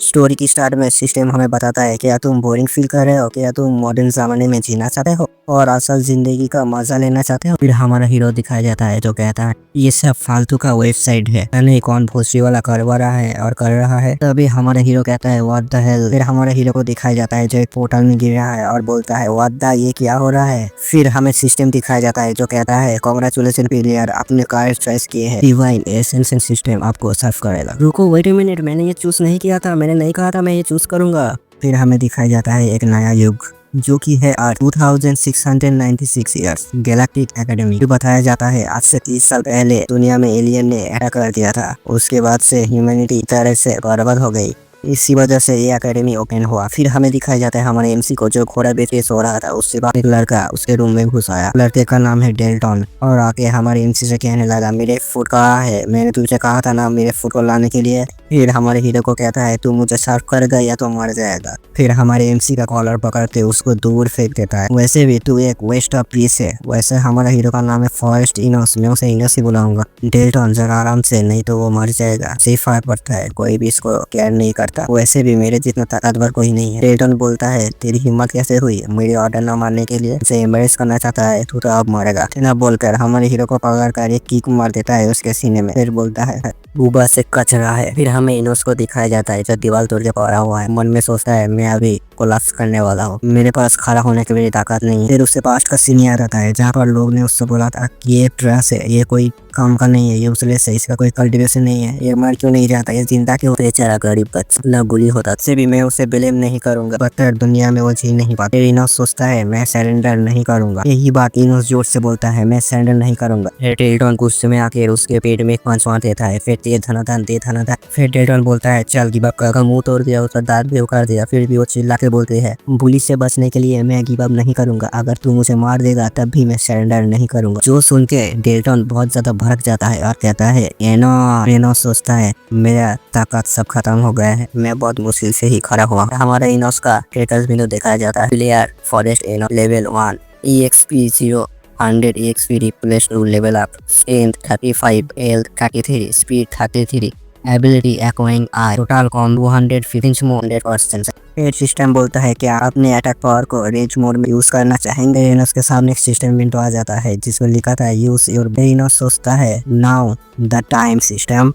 Story की start में system हमें बताता है क्या तुम बोरिंग फील कर रहे हो, क्या तुम मॉडर्न जमाने में जीना चाहते हो और असल जिंदगी का मजा लेना चाहते हो। फिर हमारा हीरो दिखाया जाता है जो कहता है ये सब फालतू का वेबसाइट है, नहीं कौन भोसड़ी वाला करवा रहा है और कर रहा है। तभी हमारा हीरो कहता है व्हाट द हेल। फिर हमारे हीरो को दिखाया जाता है जो एक पोर्टल में गिर रहा है और बोलता है व्हाट द ये क्या हो रहा है। फिर हमें सिस्टम दिखाया जाता है जो कहता है कांग्रेचुलेशन प्लेयर, आपने कार चॉइस किए हैं, डिवाइन एसेंशन सिस्टम आपको सर्व करेगा। रुको वेट अ मिनट, मैंने ये चूज नहीं किया था, मैंने नहीं कहा था मैं ये चूज करूंगा। फिर हमें दिखाया जाता है एक नया युग जो कि है 2696 ईयर्स गैलेक्टिक एकेडमी। बताया जाता है आज से 30 साल पहले दुनिया में एलियन ने अटैक कर दिया था, उसके बाद से ह्यूमैनिटी तरह से बर्बाद हो गई, इसी वजह से ये एकेडमी ओपन हुआ। फिर हमें दिखाया जाता है हमारे एमसी को जो घोड़ा बेच के सो रहा था, उससे बाद एक लड़का उसके रूम में घुस आया। लड़के का नाम है डेल्टन और आके हमारे एमसी से कहने लगा मेरे फूड कहाँ है, मैंने तुझे कहा था ना मेरे फूड को लाने के लिए। फिर हमारे हीरो को कहता है तू मुझे सर्व करेगा या तो मर जाएगा। फिर हमारे एमसी का कॉलर पकड़ते उसको दूर फेंक देता है। वैसे भी तू एक वेस्ट ऑफ पीस है। वैसे हमारा हीरो का नाम है फॉरेस्ट इनोस, मैं उसे इनोस ही बुलाऊंगा। डेल्टन जरा आराम से, नहीं तो वो मर जाएगा। C5 पड़ता है, कोई भी इसको केयर नहीं करता, वैसे भी मेरे जितना ताकतवर कोई नहीं है। डेल्टन बोलता है तेरी हिम्मत कैसे हुई मेरे ऑर्डर न मारने के लिए, उसे एम्बेरस करना चाहता है, तू तो अब मरेगा। इतना बोलकर हमारे हीरो को पकड़ कर एक किक मार देता है उसके सीने में। फिर बोलता है बूबा से कचरा है। फिर हमें इनोस को दिखाया जाता है जो दीवार तोड़ के पड़ा हुआ है, मन में सोचता है मैं अभी कोलाप्स करने वाला हूँ, मेरे पास खड़ा होने की मेरी ताकत नहीं है। फिर उससे पास्ट का सीन याद आता है जहाँ पर लोग ने उससे बोला था कि ये ट्रस है, ये कोई काम का नहीं है, ये यूजलेस है, इसका कोई कल्टीवेशन नहीं है, ये मर क्यों नहीं जाता, ये जिंदा क्यों। बेचारा गरीब बच्चा गुली होता से भी मैं उसे ब्लेम नहीं करूंगा, बदतर दुनिया में वो जी नहीं पाता। इनोस सोचता है मैं सरेंडर नहीं करूंगा। यही बात इनोस जोर से बोलता है मैं सरेंडर नहीं करूंगा। डेल्टन गुस्से में आकर उसके पेट में एक पंच मार देता है। फिर तेज धनाधन दे धनाधन। फिर डेल्टन बोलता है चल गिव अप कर, मुंह तोड़ दिया, उसका दांत भी उखाड़ दिया। फिर भी वो चिल्ला के बोलते हैं बुली से बचने के लिए मैं गिव अप नहीं करूंगा, अगर तू मुझे मार देगा तब भी मैं सरेंडर नहीं करूंगा। जो सुन के डेल्टन बहुत ज्यादा भड़क जाता है और कहता है इनोस सोचता है मेरा ताकत सब खत्म हो गया है, मैं बहुत मुश्किल से ही खड़ा हुआ। हमारा इनोस का स्टेटस भी दिखाया जाता है प्लेयर फॉरेस्ट इनोस level 1 EXP 0 100 EXP replace to level up, strength 35, health 33, speed 33, ability acquiring eye, total कॉम 215 मोर 100%। फिर सिस्टम बोलता है क्या अपने अटैक पावर को रेंज मोड में यूज करना चाहेंगे। इनोस के सामने एक सिस्टम विंडो आ जाता है जिसमें लिखा था यूज योर। इनोस सोचता है नाउ द टाइम सिस्टम।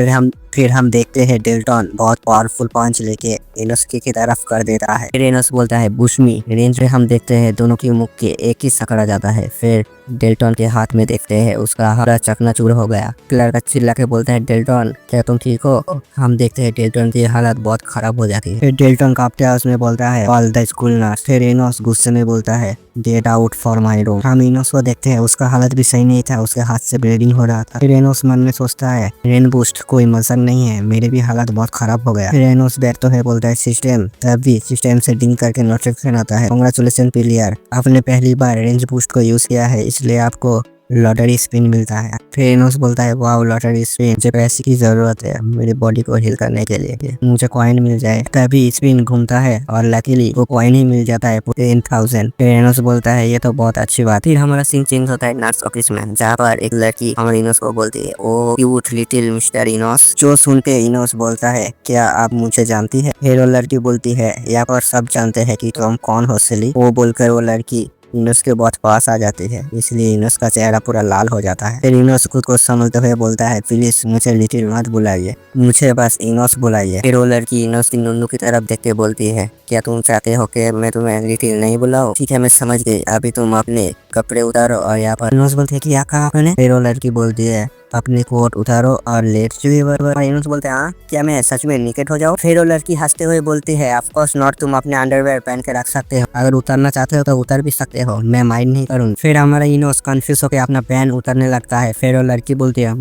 फिर हम देखते हैं डेल्टन बहुत पावरफुल पंच लेके इनोस की तरफ कर देता है। फिर इनोस बोलता है बुशमी। रेंज में हम देखते हैं दोनों की मुख के एक ही सकड़ा जाता है। फिर डेल्टन के हाथ में देखते हैं उसका हाथ चकनाचूर हो गया। लड़का चिल्ला के बोलता है डेल्टन क्या तुम ठीक हो। हम देखते हैं डेल्टन की हालत बहुत खराब हो जाती है। फिर डेल्टन कांपते हुए उसमें बोलता है ऑल द स्कूल नर्स। फिर इनोस गुस्से में बोलता है get out for my room. हम इनोस को देखते हैं उसका हालत भी सही नहीं था, उसके हाथ से ब्लीडिंग हो रहा था। फिर इनोस मन में सोचता है रेन बूस्ट कोई मजाक नहीं है, मेरे भी हालत बहुत खराब हो गया। फिर इनोस बैठते हुए बोलता है सिस्टम। तभी सिस्टम से डिंग करके नोटिफिकेशन आता है कांग्रेचुलेशन प्लेयर, आपने पहली बार रेंज बूस्ट को यूज किया है इसलिए आपको लॉटरी स्पिन मिलता है। फिर इनोस बोलता है वाओ लॉटरी स्पिन, मुझे पैसे की जरूरत है मेरी बॉडी को हील करने के लिए, मुझे कॉइन मिल जाए। तभी स्पिन घूमता है और लकीली वो कॉइन ही मिल जाता है 10,000। फिर इनोस बोलता है ये तो बहुत अच्छी बात। फिर हमारा सीन चेंज होता है नर्स ऑफिस में जहाँ पर एक लड़की हमारे इनोस को बोलती है oh cute little mister Enos. जो सुन के इनोस बोलता है क्या आप मुझे जानती है। फिर वो लड़की बोलती है यहाँ पर सब जानते हैं कि तुम कौन हो सिली। वो बोलकर वो लड़की इनोस के बहुत पास आ जाती है, इसलिए इनोस का चेहरा पूरा लाल हो जाता है। फिर इनोस खुद को संभलते हुए बोलता है प्लीज मुझे लिटिल मत बुलाइए, मुझे बस इनोस बुलाइए। फिर वो लड़की इनोस की नुन्नू की तरफ देख के बोलती है क्या तुम चाहते हो कि मैं तुम्हें लिटिल नहीं बुलाऊं। ठीक है मैं समझ गई, अभी तुम अपने कपड़े उतारो और यहाँ पर। इनोस बोलते है कि क्या कहा आपने। फिर वो लड़की बोलती है अपनी कोट उतारो और लेट जाइए। इनोस बोलते हैं हाँ क्या मैं सच में निकट हो जाऊँ। फिर वो लड़की हंसते हुए बोलती है ऑफ कोर्स नॉट, तुम अपने अंडरवेयर पहन के रख सकते हो, अगर उतरना चाहते हो तो उतर भी सकते हो, मैं माइंड नहीं करूँगी। फिर हमारा इनोस कंफ्यूज होकर अपना पैन उतरने लगता है। फिर वो लड़की बोलती है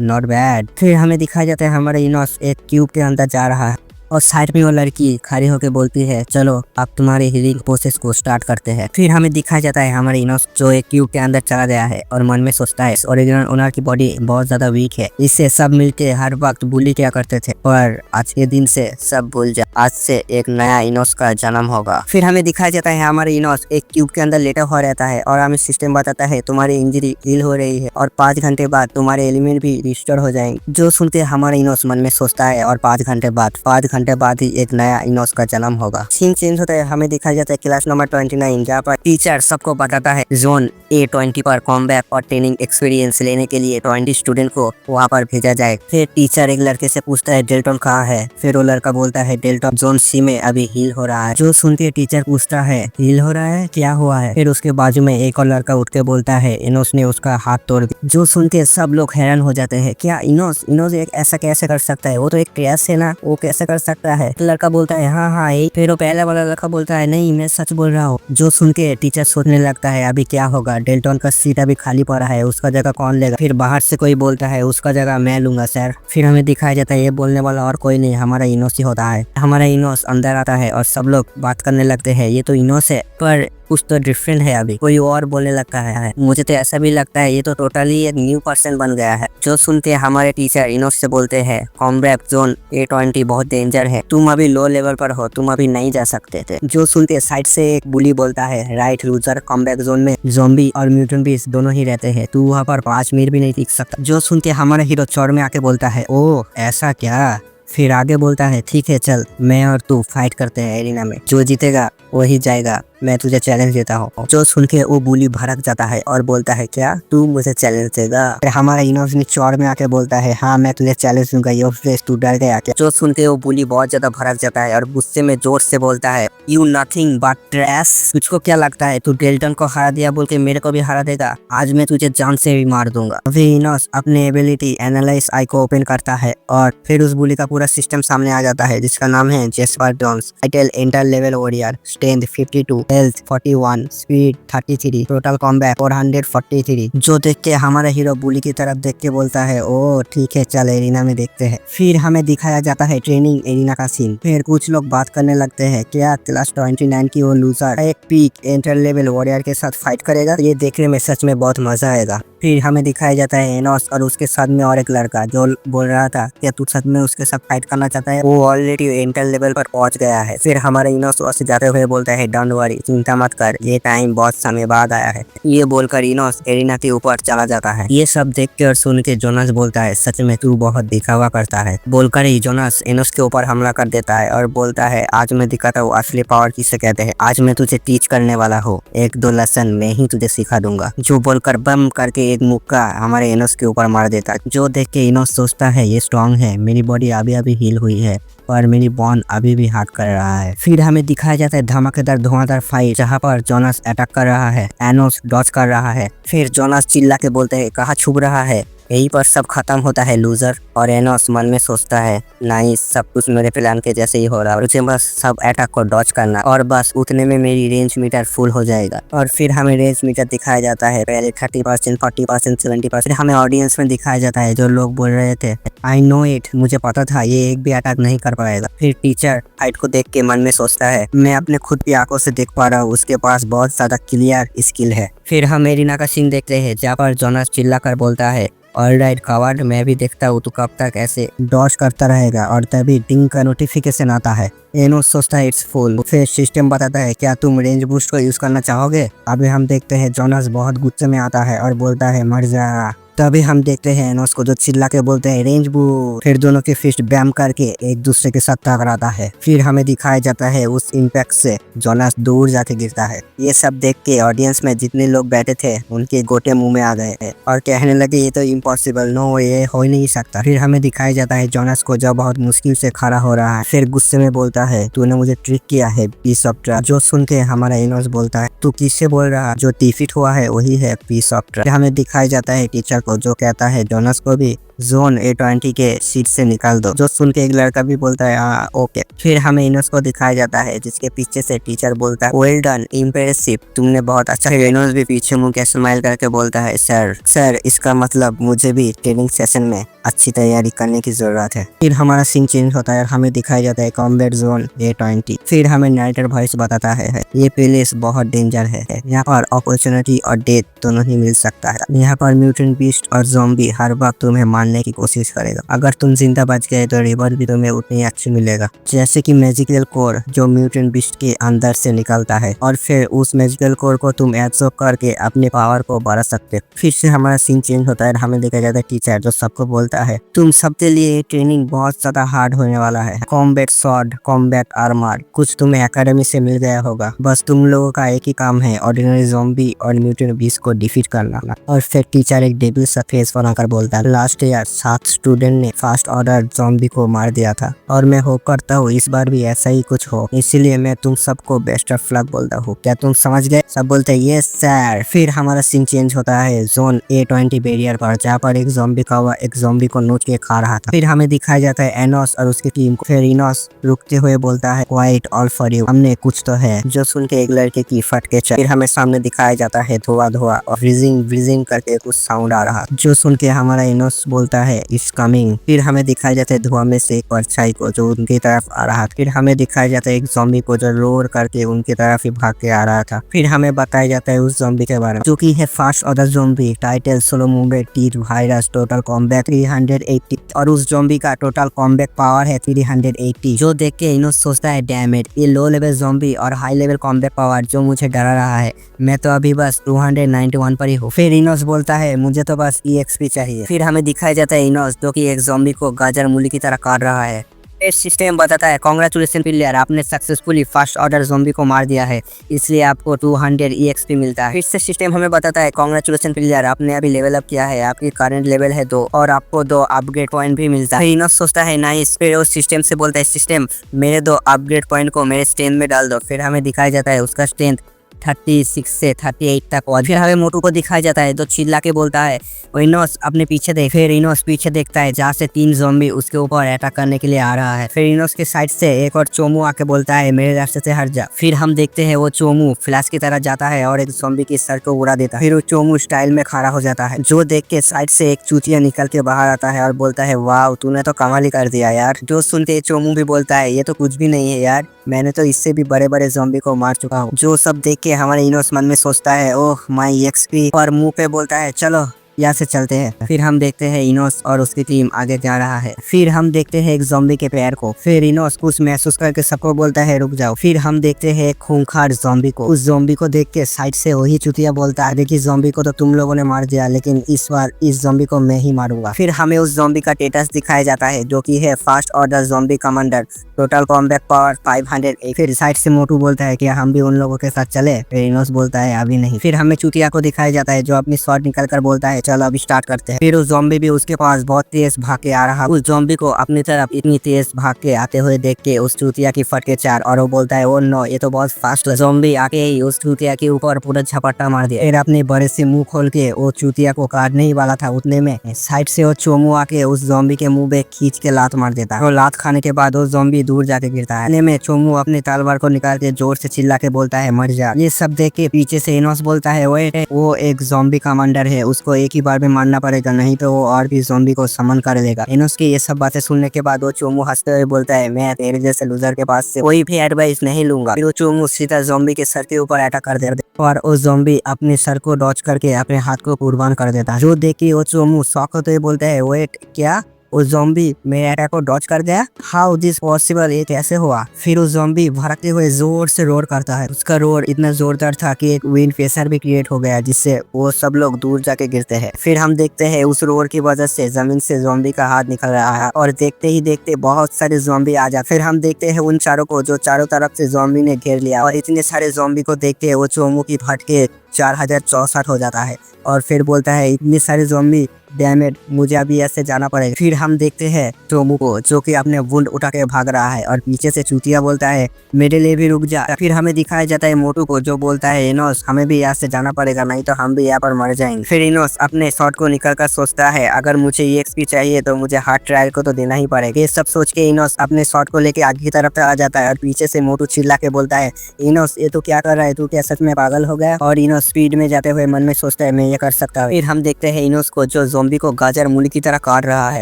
नॉट बैड। फिर हमें दिखाया जाता है हमारा इनोस एक क्यूब के अंदर जा रहा है और साइड में वो लड़की खड़ी होकर बोलती है चलो अब तुम्हारे हीलिंग प्रोसेस को स्टार्ट करते हैं। फिर हमें दिखाया जाता है हमारे इनोस जो एक क्यूब के अंदर चला गया है और मन में सोचता है ओरिजिनल ओनर की बॉडी बहुत ज्यादा वीक है, इससे सब मिलके हर वक्त बुली क्या करते थे पर आज के दिन से सब भूल जा। आज से एक नया इनोस का जन्म होगा। फिर हमें दिखाया जाता है हमारे इनोस एक क्यूब के अंदर लेटा हुआ रहता है और हमें सिस्टम बताता है तुम्हारी इंजरी हील हो रही है और 5 घंटे बाद तुम्हारे एलिमेंट भी रिस्टोर हो जाएंगे। जो सुनते हमारे इनोस मन में सोचता है और 5 घंटे बाद ही एक नया इनोस का जन्म होगा। सीन चेंज होता है, हमें दिखाया जाता है क्लास नंबर 29 जहाँ पर टीचर सबको बताता है जोन A20 पर कॉम्बैट और ट्रेनिंग एक्सपीरियंस लेने के लिए 20 स्टूडेंट को वहाँ पर भेजा जाए। फिर टीचर एक लड़के से पूछता है डेल्टन कहाँ है। फिर वो लड़का बोलता है डेल्टन जोन C में अभी हील हो रहा है। जो सुन के टीचर पूछता है हील हो रहा है, क्या हुआ है। फिर उसके बाजू में एक और लड़का उठ के बोलता है इनोस ने उसका हाथ तोड़ दिया। जो सुन के सब लोग हैरान हो जाते हैं, क्या इनोस एक ऐसा कैसे कर सकता है, वो तो एक ट्रेस है ना, वो कैसे कर सकता है। लड़का बोलता है हाँ यही। फिर वो पहला वाला लड़का बोलता है नहीं मैं सच बोल रहा हूँ। जो सुन के टीचर सोचने लगता है अभी क्या होगा, डेल्टन का सीट अभी खाली पड़ा है, उसका जगह कौन लेगा। फिर बाहर से कोई बोलता है उसका जगह मैं लूंगा सर। फिर हमें दिखाया जाता है ये बोलने वाला और कोई नहीं हमारा इनोस ही होता है। हमारा इनोस अंदर आता है और सब लोग बात करने लगते हैं ये तो इनोस है पर कुछ तो डिफरेंट है। अभी कोई और बोलने लगता है मुझे तो ऐसा भी लगता है ये तो टोटली एक न्यू पर्सन बन गया है। जो सुनते हमारे टीचर इनोस से बोलते हैं कॉम्बैट जोन A20 बहुत डेंजर है, तुम अभी लो लेवल पर हो, तुम अभी नहीं जा सकते थे। जो सुनते साइड से एक बुली बोलता है राइट लूजर, कॉम्बैट जोन में ज़ॉम्बी और म्यूटेंट बीस्ट दोनों ही रहते हैं, तू वहाँ पर 5 मिनट भी नहीं टिक सकता। जो सुनते हमारा हीरो चौड़ में आके बोलता है ओ ऐसा क्या। फिर आगे बोलता है ठीक है चल मैं और तू फाइट करते हैं एरिना में, जो जीतेगा वही जाएगा, मैं तुझे चैलेंज देता हूँ। जो सुन के वो बुली भड़क जाता है और बोलता है क्या तू मुझे चैलेंज देगा। फिर हमारा इनोस चौड़ में आके बोलता है हाँ मैं तुझे चैलेंज दूंगा, ये फ्रेश तू डर गया क्या। जो सुन के वो बुली बहुत ज्यादा भड़क जाता है और गुस्से में जोर से बोलता है यू नथिंग बट ट्रैश, तुझको क्या लगता है तू डेल्टन को हरा दिया बोल के मेरे को भी हरा देगा, आज मैं तुझे जान से भी मार दूंगा। अभी इनोस अपने एबिलिटी एनालाइज आई को ओपन करता है और फिर उस बुली का पूरा सिस्टम सामने आ जाता है जिसका नाम है Jesper Jones. Title inter level warrior, strength 52, health 41, speed 33, total combat 443। जो देख के हमारा हीरो बुली की तरफ देख के बोलता है ओ ठीक है चल एरिना में देखते हैं। फिर हमें दिखाया जाता है ट्रेनिंग एरिना का सीन। फिर कुछ लोग बात करने लगते हैं क्या क्लास 29 की वो लूजर एक पीक इंटर लेवल वॉरियर के साथ फाइट करेगा, ये देखने में सच में बहुत मजा आएगा। फिर हमें दिखाया जाता है इनोस और उसके साथ में और एक लड़का जो बोल रहा था क्या तू सच में उसके साथ फाइट करना चाहता है, वो ऑलरेडी इंटर लेवल पर पहुंच गया है। फिर हमारे इनोस वहाँ से जाते हुए बोलता है डोंट वरी, चिंता मत कर, ये टाइम बहुत समय बाद आया है। ये बोलकर इनोस एरिना के ऊपर चला जाता है। ये सब देख के और सुन के जोनास बोलता है सच में तू बहुत दिखावा करता है। बोलकर ही जोनास इनोस के ऊपर हमला कर देता है और बोलता है आज मैं दिखाता हूँ असली पावर किसे कहते हैं, आज मैं तुझे टीच करने वाला हूँ, 1-2 लेसन मैं ही तुझे सिखा दूंगा। जो बोलकर बम करके एक मुक्का हमारे इनोस के ऊपर मार देता है। जो देख के इनोस सोचता है ये स्ट्रॉन्ग है, मेरी बॉडी अभी हील हुई है और मेरी बॉन अभी भी हार्ड कर रहा है। फिर हमें दिखाया जाता है धमाकेदार धुआंधार फाइट जहाँ पर जोनास अटैक कर रहा है, एनोस डॉज कर रहा है। फिर जोनास चिल्ला के बोलते हैं कहाँ छुप रहा है, यहीं पर सब खत्म होता है लूजर। और एनोस मन में सोचता है नहीं सब कुछ मेरे प्लान के जैसे ही हो रहा है, मुझे बस सब अटैक को डॉज करना और बस उतने में मेरी रेंज मीटर फुल हो जाएगा। और फिर हमें रेंज मीटर दिखाया जाता है पहले 30%, 40%, 70%। हमें ऑडियंस में दिखाया जाता है जो लोग बोल रहे थे आई नो इट, मुझे पता था ये एक भी अटैक नहीं कर पाएगा। फिर टीचर फाइट को देख के मन में सोचता है मैं अपने खुद की आंखों से देख पा रहा हूँ उसके पास बहुत ज्यादा क्लियर स्किल है। फिर हम एरिना का सीन देखते हैं जहाँ पर जोनास चिल्ला कर बोलता है ऑलराइट कवर्ड, मैं भी देखता हूँ तू कब तक ऐसे डॉज करता रहेगा। और तभी डिंग का नोटिफिकेशन आता है। एनोस सोचता है इट्स फुल। फिर सिस्टम बताता है क्या तुम रेंज बूस्ट को यूज करना चाहोगे। अभी हम देखते हैं जोनास बहुत गुस्से में आता है और बोलता है मर जा। तभी हम देखते हैं एनोस को जो चिल्ला के बोलते हैं रेंज बूस्ट। फिर दोनों के फिस्ट बैम करके एक दूसरे के साथ टकराता है। फिर हमें दिखाया जाता है उस इम्पैक्ट से जोनास दूर जाके गिरता है। ये सब देख के ऑडियंस में जितने लोग बैठे थे उनके गोटे मुंह में आ गए हैं और कहने लगे ये तो इम्पॉसिबल, नो ये हो ही नहीं सकता। फिर हमें दिखाया जाता है जोनास को जो बहुत मुश्किल से खड़ा हो रहा है। फिर गुस्से में बोलता है तूने मुझे ट्रिक किया है पीस ऑफ ट्रस्ट। जो सुन के हमारा एनोस बोलता है तू किससे बोल रहा है, जो डिफीट हुआ है वही है पीस ऑफ ट्रस्ट। हमें दिखाया जाता है टीचर को जो कहता है जोनास को भी जोन A20 के सीट से निकाल दो। जो सुन के एक लड़का भी बोलता है हाँ ओके। फिर हमें इनोस को दिखाया जाता है जिसके पीछे से टीचर बोलता है वेल डन, इम्प्रेसिव, तुमने बहुत अच्छा। फिर इनोस भी पीछे मुंह के स्माइल करके बोलता है सर इसका मतलब मुझे भी ट्रेनिंग सेशन में अच्छी तैयारी करने की जरूरत है। फिर हमारा सीन चेंज होता है और हमें दिखाया जाता है कॉम्बैट जोन A20। फिर हमें नाइटर वॉइस बताता है ये प्लेस बहुत डेंजर है, यहाँ पर अपॉर्चुनिटी और डेथ दोनों ही मिल सकता है। यहाँ पर म्यूटेंट बीस्ट और ज़ॉम्बी हर वक्त तुम्हें मारने निकालने की कोशिश करेगा। अगर तुम जिंदा बच गए तो रिवॉर्ड भी तुम्हें उतनी अच्छी मिलेगा, जैसे कि मैजिकल कोर जो म्यूटेंट बीस्ट के अंदर से निकलता है, और फिर उस मैजिकल कोर को तुम एब्जॉर्ब करके अपने पावर को बढ़ा सकते हो। फिर से हमारा सीन चेंज होता है, हमें देखा जाता है टीचर जो सबको बोलता है तुम सबके लिए ट्रेनिंग बहुत ज्यादा हार्ड होने वाला है। कॉम्बैट स्वॉर्ड, कॉम्बैट आर्मर कुछ तुम्हें एकेडमी से मिल गया होगा, बस तुम लोगों का एक ही काम है, ऑर्डिनरी ज़ॉम्बी और म्यूटेंट बीस्ट को डिफीट करना। और फिर टीचर एक डेविल सा फेस बनाकर बोलता है लास्ट ईयर 7 स्टूडेंट ने फर्स्ट ऑर्डर ज़ॉम्बी को मार दिया था, और मैं होप करता हूँ इस बार भी ऐसा ही कुछ हो, इसलिए मैं तुम सबको बेस्ट ऑफ लक बोलता हूँ। क्या तुम समझ गए? सब बोलते हैं यस सर। फिर हमारा सीन चेंज होता है जोन A20 बैरियर पर, जहाँ पर एक ज़ॉम्बी का हुआ एक ज़ॉम्बी को नोच के खा रहा था। फिर हमें दिखाया जाता है एनोस और उसकी टीम को। फिर इनोस रुकते हुए बोलता है क्वाइट ऑल फॉर यू, हमने कुछ तो है, जो सुन के एक लड़के की फट के चल। फिर हमें सामने दिखाया जाता है धुआं धुआं और ब्रीजिंग करके कुछ साउंड आ रहा, जो सुन के हमारा इनोस बोलता है इट्स कमिंग। फिर हमें दिखाया जाता है धुआं में से एक परछाई को जो उनकी तरफ आ रहा था। फिर हमें दिखाया जाता है एक ज़ॉम्बी को जो रोर करके उनकी तरफ ही भाग के आ रहा था। फिर हमें बताया जाता है उस ज़ॉम्बी के बारे में जो कि है first order zombie, title solo movement, teeth virus, total combat 380, और उस ज़ॉम्बी का टोटल कॉम्बैट पावर है 380। जो देख के इनोस सोचता है डैम इट, ये लो लेवल ज़ॉम्बी और हाई लेवल कॉम्बैट पावर जो मुझे डरा रहा है, मैं तो अभी बस 291 पर ही हूँ। फिर इनोस बोलता है मुझे तो बस EXP चाहिए। फिर हमें दिखाया जाता है इनोस जो कि एक ज़ॉम्बी को गाजर मूली की तरह काट रहा है। इस सिस्टम बताता है कांग्रेचुलेशन प्लेयर, आपने सक्सेसफुली फर्स्ट ऑर्डर ज़ॉम्बी को मार दिया है, इसलिए आपको 200 EXP मिलता है। फिर से सिस्टम हमें बताता है कांग्रेचुलेशन प्लेयर, आपने अभी लेवल अप किया है, आपकी करंट लेवल है 2 और आपको 2 अपग्रेड पॉइंट भी मिलता है। इनोस सोचता है नाइस। फिर उस सिस्टम से बोलता है सिस्टम मेरे 2 अपग्रेड पॉइंट को मेरे स्ट्रेंथ में डाल दो। फिर हमें दिखाया जाता है उसका स्ट्रेंथ 36 से 38 तक। और फिर हमें मोटू को दिखाया जाता है तो चिल्ला के बोलता है इनोस अपने पीछे देख। फिर इनोस पीछे देखता है जहाँ से 3 ज़ॉम्बी उसके ऊपर अटैक करने के लिए आ रहा है। फिर इनोस के साइड से एक और चोमू आके बोलता है मेरे रास्ते से हट जा। फिर हम देखते हैं वो चोमू फ्लैश की तरह जाता है और एक ज़ॉम्बी की सर को उड़ा देता है। फिर वो चोमू स्टाइल में खड़ा हो जाता है, जो देख के साइड से एक चूतिया निकल के बाहर आता है और बोलता है वाह तूने तो कमाल ही कर दिया यार। जो सुनते चोमू भी बोलता है ये तो कुछ भी नहीं है यार, मैंने तो इससे भी बड़े बड़े ज़ॉम्बी को मार चुका हूँ। जो सब देख के हमारे इनोस मन में सोचता है ओह माई EXP, और मुंह पे बोलता है चलो यहाँ से चलते हैं। फिर हम देखते हैं इनोस और उसकी टीम आगे जा रहा है। फिर हम देखते हैं एक ज़ॉम्बी के पैर को। फिर इनोस कुछ महसूस करके सबको बोलता है रुक जाओ। फिर हम देखते हैं एक खूंखार ज़ॉम्बी को। उस ज़ॉम्बी को देख के साइड से वही चुतिया बोलता है देखिए ज़ॉम्बी को तो तुम लोगों ने मार दिया, लेकिन इस बार इस ज़ॉम्बी को मैं ही मारूंगा। फिर हमें उस ज़ॉम्बी का स्टेटस दिखाया जाता है जो कि है first order zombie commander, total combat power 500। फिर साइड से मोटू बोलता है क्या हम भी उन लोगों के साथ चले? फिर इनोस बोलता है अभी नहीं। फिर हमें चुतिया को दिखाया जाता है जो अपनी शॉट निकल कर बोलता है चलो अभी स्टार्ट करते हैं। फिर उस ज़ॉम्बी भी उसके पास बहुत तेज भाग के आ रहा। उस ज़ॉम्बी को अपनी तरफ इतनी तेज भाग के आते हुए देख के उस चुतिया की फट के 4, और वो बोलता है ओ नो ये तो बहुत फास्ट ज़ॉम्बी आके ही उस चुतिया के ऊपर पूरा झपट्टा मार दिया। फिर अपने बड़े से मुंह खोल के वो चुतिया को काटने ही वाला था, उतने में साइड से वो चोमू आके उस ज़ॉम्बी के मुंह पे खींच के लात मार देता है। लात खाने के बाद वो ज़ॉम्बी दूर जाके गिरता है। में चोमू अपने तलवार को निकाल के जोर से चिल्ला के बोलता है मर जा। ये सब देख के पीछे से इनोस बोलता है वो एक ज़ॉम्बी कमांडर है, उसको एक ही बार में मारना पड़ेगा, नहीं तो वो और भी ज़ॉम्बी को समन कर देगा। इनोस की ये सब बातें सुनने के बाद वो चोमू हंसते हुए बोलता है मैं तेरे जैसे लूजर के पास से कोई भी एडवाइस नहीं लूंगा। फिर वो चोमू सीधा ज़ॉम्बी के सर के ऊपर अटैक कर देता और वो ज़ॉम्बी अपने सर को डॉच करके अपने हाथ को कुर्बान कर देता है। जो देख के वो चोमू शॉक होते हुए बोलता है वेट क्या उस ज़ॉम्बी मेरे अटैक को डॉच कर गया? हाउ दिस पॉसिबल, ये कैसे हुआ? फिर उस ज़ॉम्बी भड़कते हुए जोर से रोर करता है। उसका रोर इतना जोरदार था कि एक विंड प्रेशर भी क्रिएट हो गया जिससे वो सब लोग दूर जाके गिरते हैं। फिर हम देखते हैं उस रोर की वजह से जमीन से ज़ॉम्बी का हाथ निकल रहा है और देखते ही देखते बहुत सारे ज़ॉम्बी आ जाते। फिर हम देखते हैं उन चारों को जो चारों तरफ से ज़ॉम्बी ने घेर लिया, और इतने सारे ज़ॉम्बी को देख के वो चोमू की फटके 4064 हो जाता है और फिर बोलता है इतने सारे ज़ॉम्बी डैम इट, मुझे अभी ऐसे जाना पड़ेगा। फिर हम देखते हैं चोमू को जो कि अपने वुंड उठा के भाग रहा है और पीछे से चूतिया बोलता है मेरे लिए भी रुक जा। फिर हमें दिखाया जाता है मोटू को जो बोलता है इनोस हमें भी यहाँ से जाना पड़ेगा, नहीं तो हम भी यहाँ पर मर जाएंगे। फिर इनोस अपने शॉट को निकल कर सोचता है अगर मुझे EXP चाहिए तो मुझे हार्ट ट्रायल को तो देना ही पड़ेगा। ये सब सोच के इनोस अपने शॉट को लेके आगे की तरफ आ जाता है और पीछे से मोटू चिल्ला के बोलता है इनोस ये तो क्या कर रहा है, तू क्या सच में पागल हो गया? और इनोस स्पीड में जाते हुए मन में सोचता है मैं ये कर सकता हूँ। फिर हम देखते हैं इनोस को जो ज़ॉम्बी को गाजर मूली की तरह काट रहा है,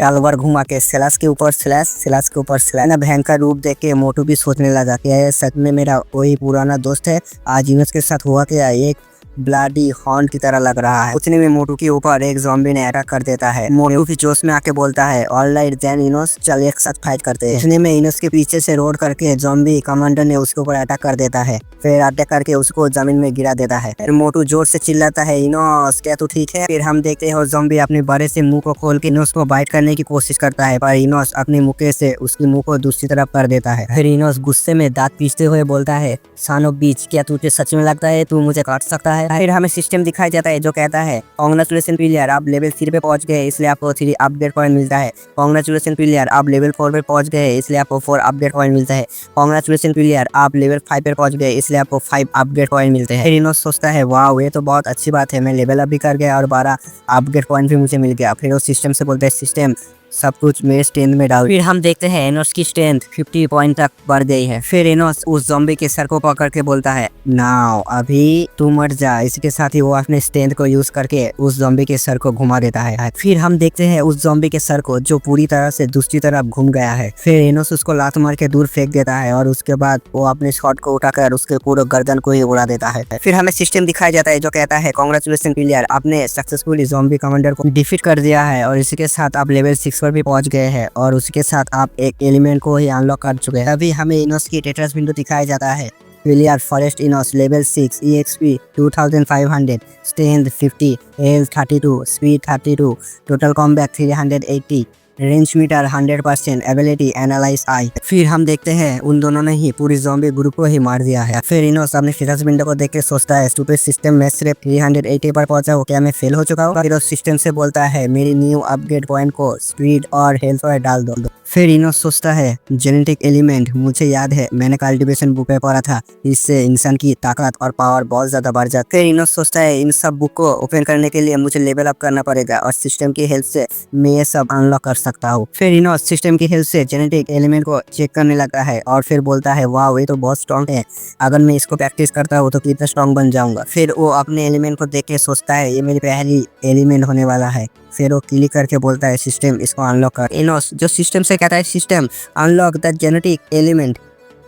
तलवार घुमा के स्लैश के ऊपर स्लैश, स्लैश के ऊपर स्लैश। ना भयंकर रूप देख के मोटू भी सोचने लगा कि ये सच में मेरा वही पुराना दोस्त है, आज इनोस के साथ हुआ क्या? एक ब्लडी हॉर्न की तरह लग रहा है। उतने में मोटू के ऊपर एक ज़ॉम्बी ने अटैक कर देता है। मोटू भी जोश में आके बोलता है ऑलराइट देन इनोस, चल एक साथ फाइट करते हैं। इतने में इनोस के पीछे से रोड करके ज़ॉम्बी कमांडर ने उसके ऊपर अटैक कर देता है। फिर अटैक करके उसको जमीन में गिरा देता है। फिर मोटू जोर से चिल्लाता है इनोस क्या तू ठीक है। फिर हम देखते हैं ज़ॉम्बी अपने बड़े से मुंह को खोल के इनोस को बाइट करने की कोशिश करता है, पर इनोस अपने मुक्के से उसके मुंह को दूसरी तरफ कर देता है। फिर इनोस गुस्से में दांत पीसते हुए बोलता है सन ऑफ बीच, क्या तुझे सच में लगता है तू मुझे काट सकता है। फिर हमें सिस्टम दिखाई जाता है जो कहता है कांग्रेचुलेशन प्लेयर, आप लेवल 3 पे पहुंच गए इसलिए आपको 3 अपडेट पॉइंट मिलता है। कांग्रेचुलेशन प्लेयर, आप लेवल 4 पे पहुंच गए इसलिए आपको 4 अपडेट पॉइंट मिलता है। कांग्रेचुलेशन प्लेयर, आप लेवल 5 पे पहुंच गए इसलिए आपको 5 अपडेट पॉइंट मिलते हैं। फिर इनोस सोचता है वाह ये तो बहुत अच्छी बात है, मैं लेवल अप भी कर गया और 12 अपडेट पॉइंट भी मुझे मिल गया। फिर वो सिस्टम से बोलते हैं सिस्टम सब कुछ मेरे स्ट्रेंथ में डाल। फिर हम देखते हैं इनोस की स्ट्रेंथ 50 पॉइंट तक बढ़ गई है। फिर इनोस उस ज़ॉम्बी के सर को पकड़ के बोलता है नाउ अभी तू मर जा। इसके साथ ही वो अपने स्ट्रेंथ को यूज करके उस ज़ॉम्बी के सर को घुमा देता है। फिर हम देखते हैं उस ज़ॉम्बी के सर को जो पूरी तरह से दूसरी तरफ घूम गया है। फिर इनोस उसको लात मार के दूर फेंक देता है और उसके बाद वो अपने शॉट को उठाकर उसके पूरे गर्दन को ही उड़ा देता है। फिर हमें सिस्टम दिखाया जाता है जो कहता है कांग्रेचुलेशन प्लेयर, आपने सक्सेसफुली ज़ॉम्बी कमांडर को डिफीट कर दिया है और इसके साथ आप लेवल 6 पर भी पहुंच गए हैं और उसके साथ आप एक एलिमेंट को ही अनलॉक कर चुके हैं। अभी हमें इनोस की स्टेटस विंडो दिखाया जाता है विलियर फॉरेस्ट इनोस level 6 EXP 2500, strength 50, health 32, speed 32, total combat 380, range meter 100%, ability analyse eye. फिर हम देखते हैं उन दोनों ने ही पूरी ज़ॉम्बी ग्रुप को ही मार दिया है। फिर इनोस अपने स्टेटस विंडो को देख के सोचता है स्टूपिड सिस्टम, मैं सिर्फ 380 पर पहुंचा हूँ, क्या मैं फेल हो चुका हूँ। फिर उस सिस्टम से बोलता है मेरी न्यू अपग्रेड पॉइंट को स्पीड और हेल्थ पर डाल दो। फिर इनोस सोचता है जेनेटिक एलिमेंट, मुझे याद है मैंने कल्टीवेशन बुक पे पढ़ा था, इससे इंसान की ताकत और पावर बहुत ज्यादा बढ़ जाती है। फिर इनोस सोचता है इन सब बुक को ओपन करने के लिए मुझे लेवल अप करना पड़ेगा और सिस्टम की हेल्प से मैं ये सब अनलॉक कर सकता हूँ। फिर इनोस सिस्टम की हेल्प से जेनेटिक एलिमेंट को चेक करने लगता है और फिर बोलता है वाह ये तो बहुत स्ट्रॉन्ग है, अगर मैं इसको प्रैक्टिस करता हूँ तो कितना स्ट्रॉन्ग बन जाऊंगा। फिर वो अपने एलिमेंट को देख के सोचता है ये मेरी पहली एलिमेंट होने वाला है। फिर वो क्लिक करके बोलता है सिस्टम इसको अनलॉक कर। इनोस जो सिस्टम से कहता है system unlock the genetic element,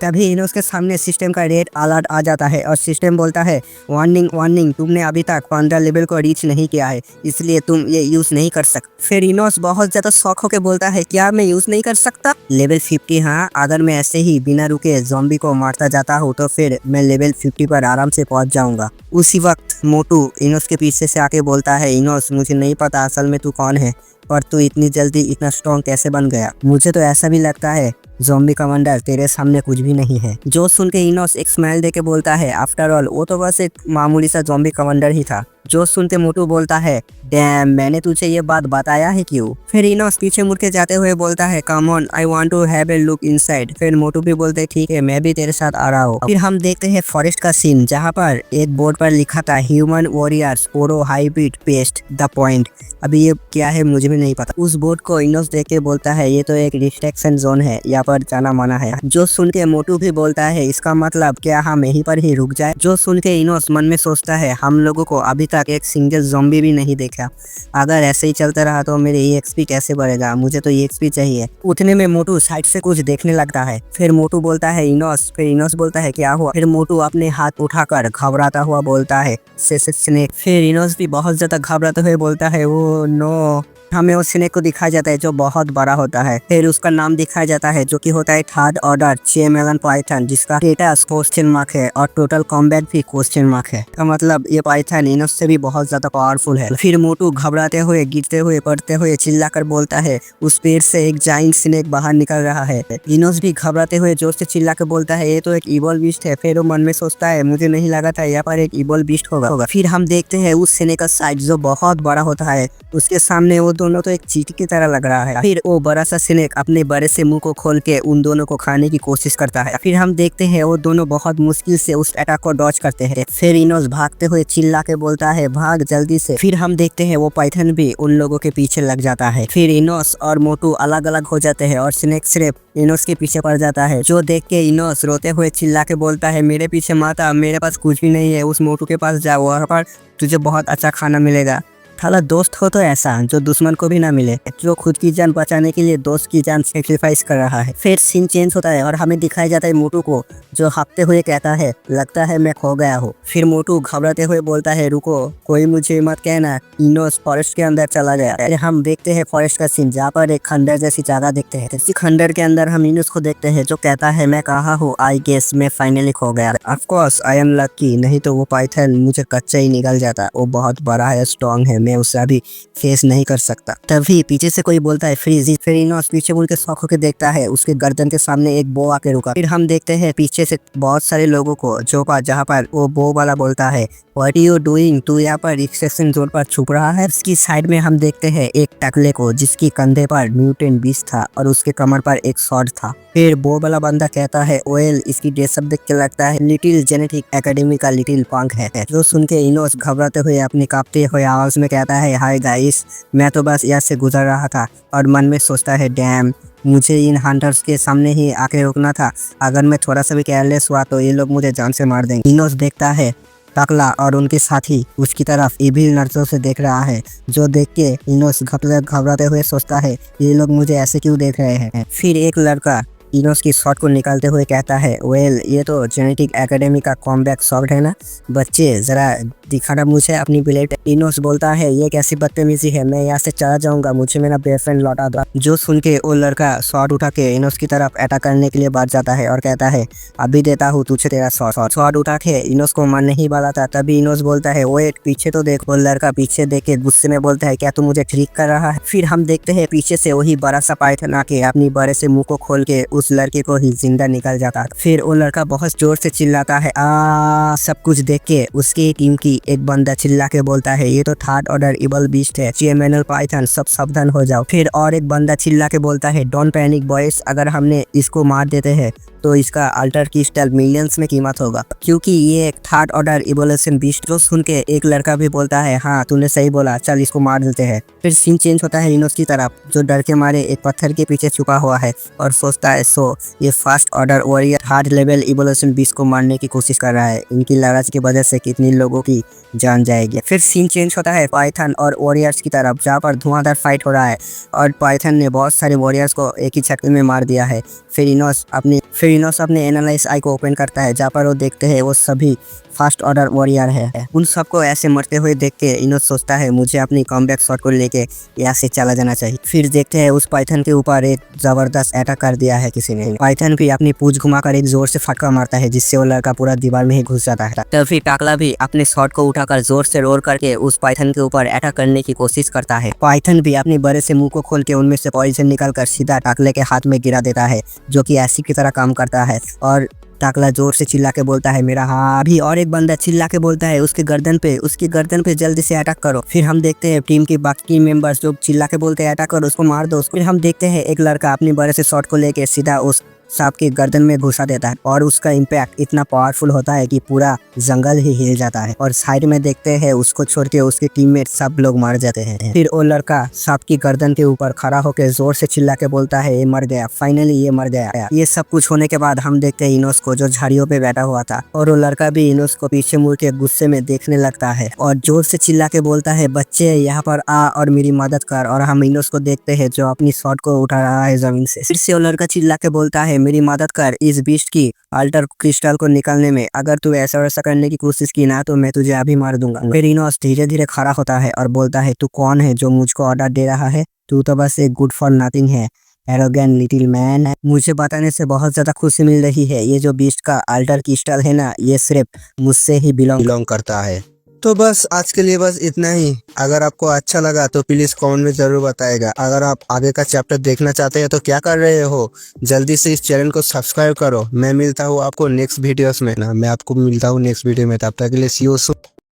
तभी इनोस के सामने सिस्टम का रेड अलर्ट आ जाता है और सिस्टम बोलता है वार्निंग वार्निंग, तुमने अभी तक 15 लेवल को रीच नहीं किया है इसलिए तुम ये यूज नहीं कर सकते। फिर इनोस बहुत ज्यादा शौक होकर बोलता है क्या मैं यूज नहीं कर सकता? लेवल 50 हाँ, अगर मैं ऐसे ही बिना रुके ज़ॉम्बी को मारता जाता हूँ तो फिर मैं लेवल 50 पर आराम से पहुंच जाऊंगा। उसी वक्त मोटू इनोस के पीछे से आके बोलता है इनोस मुझे नहीं पता असल में तू कौन है, पर तू इतनी जल्दी इतना स्ट्रॉन्ग कैसे बन गया? मुझे तो ऐसा भी लगता है ज़ॉम्बी कमांडर तेरे सामने कुछ भी नहीं है। जो सुन के इनोस एक स्माइल देके बोलता है आफ्टर ऑल वो तो बस एक मामूली सा ज़ॉम्बी कमांडर ही था। जो सुनते मोटू बोलता है डैम मैंने तुझे ये बात बताया है क्यों? फिर इनोस पीछे मुड़ के जाते हुए बोलता है come on I want to have a look inside. फिर मोटू भी बोलते ठीक है मैं भी तेरे साथ आ रहा हूँ। फिर हम देखते हैं फॉरेस्ट का सीन जहाँ पर एक बोर्ड पर लिखा था ह्यूमन वॉरियर्स ओरो हाइब्रिड पेस्ट द पॉइंट। अभी ये क्या है मुझे भी नहीं पता। उस बोर्ड को इनोस देख के बोलता है ये तो एक रिस्ट्रिक्शन जोन है, यहाँ पर जाना मना है। जो सुन के मोटू भी बोलता है इसका मतलब क्या हम यहीं पर ही रुक जाए? जो सुन के इनोस मन में सोचता है हम लोगों को अभी तक एक सिंगल ज़ॉम्बी भी नहीं देखा, अगर ऐसे ही चलता रहा तो मेरे EXP कैसे बढ़ेगा, मुझे तो EXP चाहिए। उतने में मोटू साइड से कुछ देखने लगता है। फिर मोटू बोलता है इनोस, फिर इनोस बोलता है क्या हुआ? फिर मोटू अपने हाथ उठाकर घबराता हुआ बोलता है स्नेक। फिर इनोस भी बहुत ज्यादा घबराते हुए बोलता है वो नो। हमें उस स्नेक को दिखाया जाता है जो बहुत बड़ा होता है। फिर उसका नाम दिखाया जाता है जो कि होता है थर्ड ऑर्डर चेमेलन पाइथन, जिसका स्टेटस क्वेश्चन मार्क है और टोटल कॉम्बैट भी क्वेश्चन मार्क है। का मतलब ये पाइथन इनोस से भी बहुत ज्यादा पावरफुल है। फिर मोटू घबराते हुए गिरते हुए पड़ते हुए चिल्लाकर बोलता है उस पेड़ से एक जाइंट स्नेक बाहर निकल रहा है। इनोस भी घबराते हुए जोर से चिल्लाकर बोलता है ये तो एक इवल बीस्ट है। फिर वो मन में सोचता है मुझे नहीं लगा था यहाँ पर एक इवल बीस्ट होगा। फिर हम देखते हैं उस स्नेक का साइज जो बहुत बड़ा होता है, उसके सामने वो दोनों तो एक चींटी की तरह लग रहा है। फिर वो बड़ा सा स्नेक अपने बड़े से मुंह को खोल के उन दोनों को खाने की कोशिश करता है। फिर हम देखते हैं वो दोनों बहुत मुश्किल से उस अटैक को डॉज करते हैं। फिर इनोस भागते हुए चिल्ला के बोलता है भाग जल्दी से। फिर हम देखते हैं वो पाइथन भी उन लोगों के पीछे लग जाता है। फिर इनोस और मोटू अलग अलग हो जाते हैं और स्नेक सिर्फ इनोस के पीछे पड़ जाता है, जो देख के इनोस रोते हुए चिल्ला के बोलता है मेरे पीछे मत आ, मेरे पास कुछ भी नहीं है, उस मोटू के पास जाओ, वहाँ पर तुझे बहुत अच्छा खाना मिलेगा। साला दोस्त हो तो ऐसा जो दुश्मन को भी ना मिले, जो खुद की जान बचाने के लिए दोस्त की जान सेक्रीफाइस कर रहा है। फिर सीन चेंज होता है और हमें दिखाया जाता है मोटू को, जो हांफते हुए कहता है लगता है मैं खो गया हूँ। फिर मोटू घबराते हुए बोलता है रुको, कोई मुझे मत कहना। इनोस फॉरेस्ट के अंदर चला गया। फिर हम देखते हैं फॉरेस्ट का सीन, जहाँ पर एक खंडर जैसी जगह देखते हैं। इसी खंडर के अंदर हम इनोस को देखते हैं, जो कहता है मैं कहा हूँ, आई गेस मैं फाइनली खो गया। Of course I am lucky, नहीं तो वो पाइथन मुझे कच्चा ही निकल जाता। वो बहुत बड़ा है, स्ट्रॉन्ग है, मैं उससे अभी फेस नहीं कर सकता। तभी पीछे से कोई बोलता है फ्रीज। फिर इनोस पीछे मुड़ के शौक होकर देखता है, उसके गर्दन के सामने एक बो आके रुका। फिर हम देखते हैं पीछे से बहुत सारे लोगों को, जो जहाँ पर वो बो वाला बोलता है व्हाट यू डूइंग, तू यहाँ पर रिसेप्शन जोन पर छुप रहा है। इसकी साइड में हम देखते हैं एक टकले को, जिसकी कंधे पर म्यूटेंट बीस्ट था और उसके कमर पर एक शॉर्ट था। फिर बो वाला बंदा कहता है ओएल, इसकी ड्रेसअप देख के लगता है लिटिल जेनेटिक एकेडमी का लिटिल पंक है। जो सुन के इनोस घबराते हुए अपनी कांपते हुए आवाज में कहता है हाय गाइस, मैं तो बस यहाँ से गुजर रहा था। और मन में सोचता है डैम, मुझे इन हंटर्स के सामने ही आके रुकना था। अगर मैं थोड़ा सा भी केयरलेस हुआ तो ये लोग मुझे जान से मार देंगे। इनोस देखता है टकला और उनके साथी उसकी तरफ इविल नजरों से देख रहा है, जो देख के इनोस घबराते हुए सोचता है ये लोग मुझे ऐसे क्यों देख रहे हैं। फिर एक लड़का इनोस की शॉट को निकालते हुए कहता है वेल, ये तो जेनेटिक एकेडमी का कॉमबैक शॉट है ना, बच्चे जरा दिखाना मुझे अपनी ब्लेड। इनोस बोलता है ये कैसी बदतमीजी है, मैं यहाँ से चला जाऊंगा, मुझे मेरा बॉयफ्रेंड लौटा दो। जो सुन के वो लड़का शॉट उठा के इनोस की तरफ अटैक करने के लिए बढ़ जाता है और कहता है अभी देता हूँ तुझे तेरा शॉट उठा के इनोस को मारने ही वाला था। तभी इनोस बोलता है वेट, पीछे तो देख। वो लड़का पीछे देख के गुस्से में बोलता है क्या तू मुझे ट्रिक कर रहा है। फिर हम देखते हैं पीछे से वही बड़ा सा पाइथन आके अपनी बड़े से मुंह को खोल के उस लड़के को ही जिंदा निकल जाता। फिर वो लड़का बहुत जोर से चिल्लाता है आ। सब कुछ देख के उसकी टीम की एक बंदा चिल्ला के बोलता है ये तो थर्ड ऑर्डर इवल बीस्ट है, चेमेनल पाइथन, सब सावधान हो जाओ। फिर और एक बंदा चिल्ला के बोलता है डोंट पैनिक बॉयज, अगर हमने इसको मार देते हैं तो इसका अल्टर क्रिस्टल मिलियंस में कीमत होगा, क्योंकि ये एक थर्ड ऑर्डर इवोल्यूशन बीस्ट। जो सुन के एक लड़का भी बोलता है हाँ तूने सही बोला, चल इसको मार देते हैं। फिर सीन चेंज होता है इनोस की तरफ, जो डर के मारे एक पत्थर के पीछे छुपा हुआ है और सोचता है सो ये first order warrior third level evolution beast को मारने की कोशिश कर रहा है, इनकी लालच की वजह से कितनी लोगों की जान जाएगी। फिर सीन चेंज होता है पाइथन और वॉरियर्स की तरफ, जहाँ पर धुआंधार फाइट हो रहा है और पाइथन ने बहुत सारे वॉरियर्स को एक ही झटके में मार दिया है। फिर इनोस अपने एनालाइज आई को ओपन करता है, जहाँ पर वो देखते हैं वो सभी फर्स्ट ऑर्डर वॉरियर है। उन सबको ऐसे मरते हुए देख के इनोस सोचता है मुझे अपनी कॉमबैक शॉट को लेके यहाँ से चला जाना चाहिए। फिर देखते हैं उस पाइथन के ऊपर एक जबरदस्त अटैक कर दिया है किसी ने। पाइथन भी अपनी पूंछ घुमाकर एक जोर से फटका मारता है, जिससे वो लड़का पूरा दीवार में ही घुस जाता है। तभी टाकला भी अपने शॉट को उठाकर जोर से रोल करके उस पाइथन के ऊपर अटैक करने की कोशिश करता है। पाइथन भी अपने बड़े से मुंह को खोल के उनमें से पॉइजन निकालकर सीधा टाकले के हाथ में गिरा देता है, जो कि एसिड की तरह काम करता है। और टाकला जोर से चिल्ला के बोलता है मेरा हाँ। अभी और एक बंदा चिल्ला के बोलता है उसकी गर्दन पे जल्दी से अटैक करो। फिर हम देखते हैं टीम के बाकी मेंबर्स जो चिल्ला के बोलते हैं अटैक करो, उसको मार दो। फिर हम देखते हैं एक लड़का अपने बड़े से शॉट को लेके सीधा उस सांप की गर्दन में घुसा देता है और उसका इम्पैक्ट इतना पावरफुल होता है कि पूरा जंगल ही हिल जाता है। और साइड में देखते हैं उसको छोड़ के उसके टीममेट सब लोग मार जाते हैं। फिर वो लड़का सांप की गर्दन के ऊपर खड़ा होकर जोर से चिल्ला के बोलता है ये मर गया, फाइनली ये मर गया। ये सब कुछ होने के बाद हम देखते हैं इनोस को, जो झाड़ियों पे बैठा हुआ था, और वो लड़का भी इनोस को पीछे मुड़ के गुस्से में देखने लगता है और जोर से चिल्ला के बोलता है बच्चे यहाँ पर आ और मेरी मदद कर। और हम इनोस को देखते हैं जो अपनी शॉट को उठा रहा है जमीन से। फिर से वो लड़का चिल्ला के बोलता है मेरी मदद कर इस बीस्ट की अल्टर क्रिस्टल को निकालने में, अगर तू ऐसा वैसा करने की कोशिश की ना तो मैं तुझे अभी मार दूंगा। फिर इनोस धीरे धीरे खड़ा होता है और बोलता है तू कौन है जो मुझको ऑर्डर दे रहा है, तू तो बस एक गुड फॉर नथिंग है, एरोगेंट लिटिल मैन है। मुझे बताने से बहुत ज्यादा खुशी मिल रही है, ये जो बीस्ट का अल्टर क्रिस्टल है ना, ये सिर्फ मुझसे ही बिलोंग करता है। तो बस आज के लिए बस इतना ही। अगर आपको अच्छा लगा तो प्लीज कमेंट में जरूर बताएगा। अगर आप आगे का चैप्टर देखना चाहते हैं तो क्या कर रहे हो, जल्दी से इस चैनल को सब्सक्राइब करो। मैं मिलता हूँ आपको नेक्स्ट वीडियोस में ना, मैं आपको मिलता हूँ नेक्स्ट वीडियो में। तब तक के लिए सी यू सून।